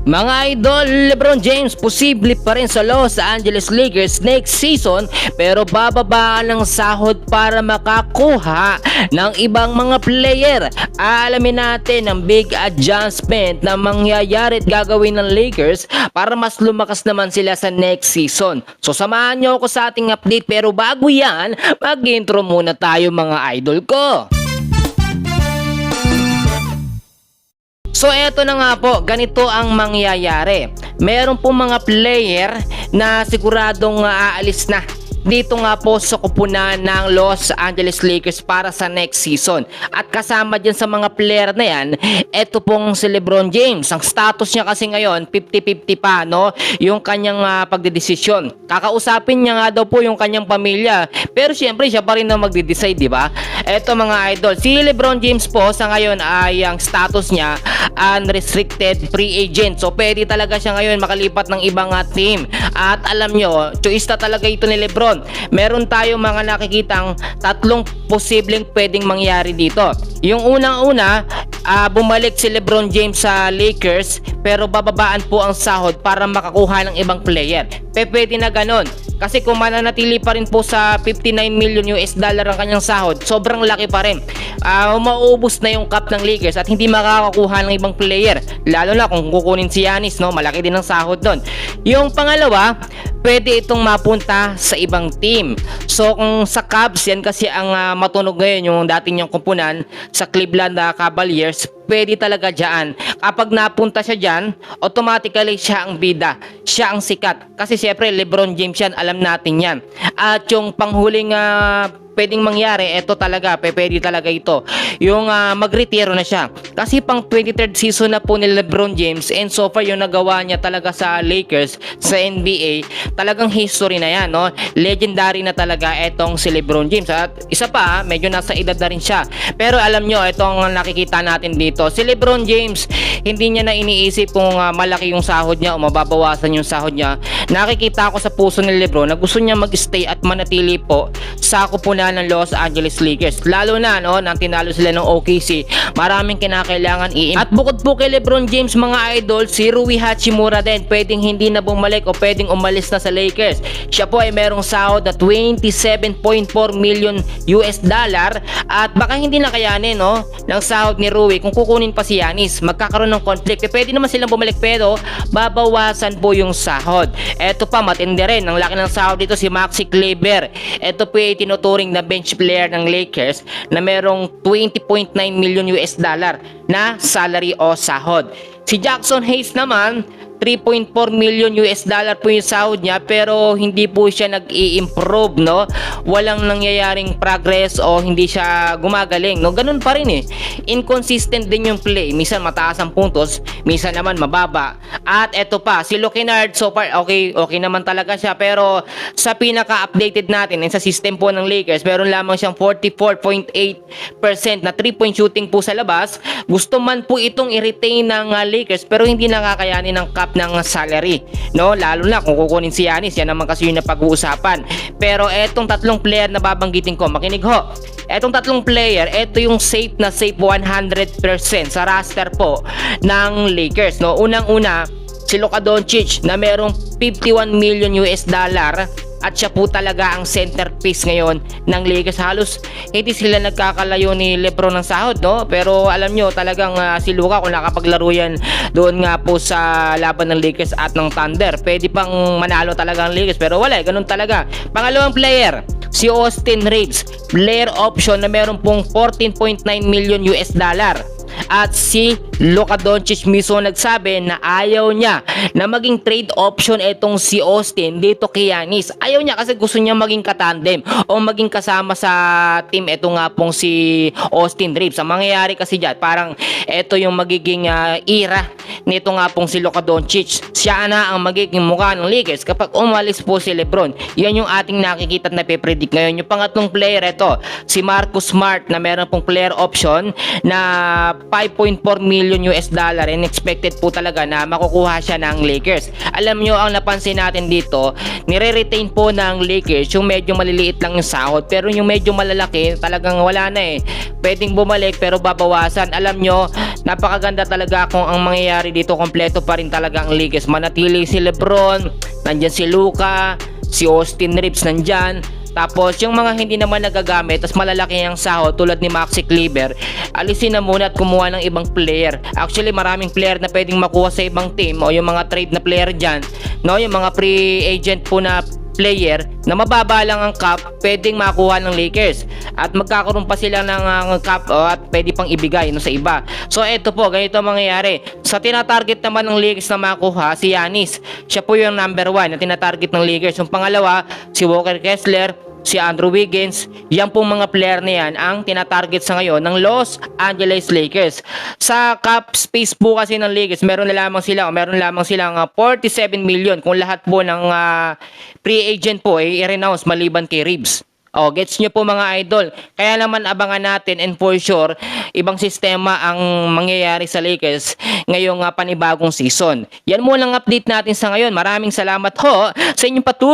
Mga idol, LeBron James posible pa rin sa Los Angeles Lakers next season pero bababa ng sahod para makakuha ng ibang mga player. Alamin natin ang big adjustment na mangyayari at gagawin ng Lakers para mas lumakas naman sila sa next season. So samahan nyo ako sa ating update pero bago yan, mag-intro muna tayo mga idol ko. So eto na nga po, ganito ang mangyayari. Meron po mga player na siguradong aalis na dito nga po sa kupunan ng Los Angeles Lakers para sa next season. At kasama dyan sa mga player na yan, eto pong si LeBron James. Ang status niya kasi ngayon, 50-50 pa, no? Yung kanyang pagdedesisyon. Kakausapin niya nga daw po yung kanyang pamilya. Pero syempre, siya pa rin na magde-decide, di ba? Eto mga idol, si LeBron James po sa ngayon ay ang status niya unrestricted free agent. So pwede talaga siya ngayon makalipat ng ibang team. At alam nyo, choice na talaga ito ni LeBron. Meron tayong mga nakikitang tatlong posibleng pwedeng mangyari dito. Yung unang-una, bumalik si LeBron James sa Lakers pero bababaan po ang sahod para makakuha ng ibang player. Pwede na ganon. Kasi kung mananatili pa rin po sa 59 million US dollar ang kanyang sahod, sobrang laki pa rin. Mauubos na yung cap ng Lakers at hindi makakakuha ng ibang player. Lalo na kung kukunin si Giannis, no? Malaki din ang sahod doon. Yung pangalawa, pwede itong mapunta sa ibang team. So kung sa Cavs, yan kasi ang matunog ngayon, yung dating niyang kumpunan sa Cleveland Cavaliers, pwede talaga dyan. Kapag napunta siya dyan, automatically siya ang bida. Siya ang sikat. Kasi siyempre, LeBron James yan, alam natin yan. At yung panghuling pwedeng mangyari, eto talaga, pwede talaga ito. Yung magretiro na siya. Kasi pang 23rd season na po ni LeBron James and so far yung nagawa niya talaga sa Lakers, sa NBA, talagang history na yan, no? Legendary na talaga etong si LeBron James. At isa pa, medyo nasa edad na rin siya. Pero alam nyo, itong nakikita natin dito, si LeBron James, hindi niya na iniisip kung malaki yung sahod niya o mababawasan yung sahod niya. Nakikita ko sa puso ni LeBron na gusto niya mag-stay at manatili po sa kupunan ng Los Angeles Lakers. Lalo na, no, nang tinalo sila ng OKC, maraming kinakailangan At bukod po kay LeBron James mga idol, si Rui Hachimura din, pwedeng hindi na bumalik o pwedeng umalis na sa Lakers. Siya po ay merong sahod na 27.4 million US dollar at baka hindi na kayanin, no, ng sahod ni Rui kung kukunin pa si Giannis. Magkakaroon ng conflict. Pwede naman silang bumalik pero babawasan po yung sahod. Eto pa, matindi rin. Ang laki ng sahod dito si Maxi Kleber. Eto po ay tinuturing na bench player ng Lakers na merong 20.9 million US dollar na salary o sahod. Si Jackson Hayes naman, 3.4 million US dollar po yung sahod niya pero hindi po siya nag-i-improve, no? Walang nangyayaring progress o hindi siya gumagaling, no? Ganun pa rin eh. Inconsistent din yung play. Minsan mataas ang puntos, minsan naman mababa. At eto pa, si Luke Kennard so far okay naman talaga siya pero sa pinaka-updated natin sa system po ng Lakers, meron lamang siyang 44.8% na 3-point shooting po sa labas. Gusto man po itong i-retain ng Lakers pero hindi nakakayanin ng cap ng salary, no? Lalo na kung kukunin si Giannis, yan naman kasi yung napag-uusapan. Pero etong tatlong player na babanggitin ko, makinig ho. Etong tatlong player, eto yung safe na safe 100% sa roster po ng Lakers, no? Unang-una, si Luka Doncic na merong 51 million US dollar at siya po talaga ang centerpiece ngayon ng Lakers. Halos hindi sila nagkakalayo ni LeBron ng sahod, no? Pero alam nyo talagang si Luka kung nakapaglaro yan doon nga po sa laban ng Lakers at ng Thunder, pwede pang manalo talaga ang Lakers pero wala, ganun talaga. Pangalawang player, si Austin Reeves, player option na meron pong 14.9 million US dollar. At si Luka Doncic mismo nagsabi na ayaw niya na maging trade option itong si Austin dito kay Giannis. Ayaw niya kasi gusto niya maging katandem o maging kasama sa team ito nga pong si Austin Reeves. Ang mangyayari kasi dyan, parang ito yung magiging era nito nga pong si Luka Doncic. Siya na ang magiging mukha ng Lakers kapag umalis po si LeBron. Yan yung ating nakikita at napipredict ngayon. Yung pangatlong player ito, si Marcus Smart na meron pong player option na 5.4 million US dollar and expected po talaga na makukuha siya ng Lakers. Alam nyo, ang napansin natin dito, nire-retain po ng Lakers yung medyo maliliit lang yung sahod, pero yung medyo malalaki talagang wala na pwedeng bumalik pero babawasan. Alam nyo, napakaganda talaga kung ang mangyayari dito, kompleto pa rin talaga ang Lakers. Manatili si LeBron, nandyan si Luka, si Austin Reeves nandyan. Tapos yung mga hindi naman nagagamit tas malalaki ang sahod tulad ni Maxi Kleber, alisin na muna at kumuha ng ibang player. Actually, maraming player na pwedeng makuha sa ibang team o yung mga trade na player dyan, no? Yung mga free agent po na player na mababa lang ang cap, pwedeng makuha ng Lakers at magkakaroon pa sila ng cap at pwede pang ibigay sa iba. So eto po, ganito ang mangyayari. Sa tinatarget naman ng Lakers na makuha, si Giannis, siya po yung number 1 na tinatarget ng Lakers. Yung pangalawa, si Walker Kessler, si Andrew Wiggins. Yan pong mga player na yan ang tinatarget sa ngayon ng Los Angeles Lakers. Sa cap space po kasi ng Lakers, meron lamang silang 47 million kung lahat po ng free agent po ay i-renounce maliban kay Reeves. Gets nyo po mga idol. Kaya naman abangan natin, and for sure, ibang sistema ang mangyayari sa Lakers ngayong panibagong season. Yan muna ang update natin sa ngayon. Maraming salamat ho sa inyong patuloy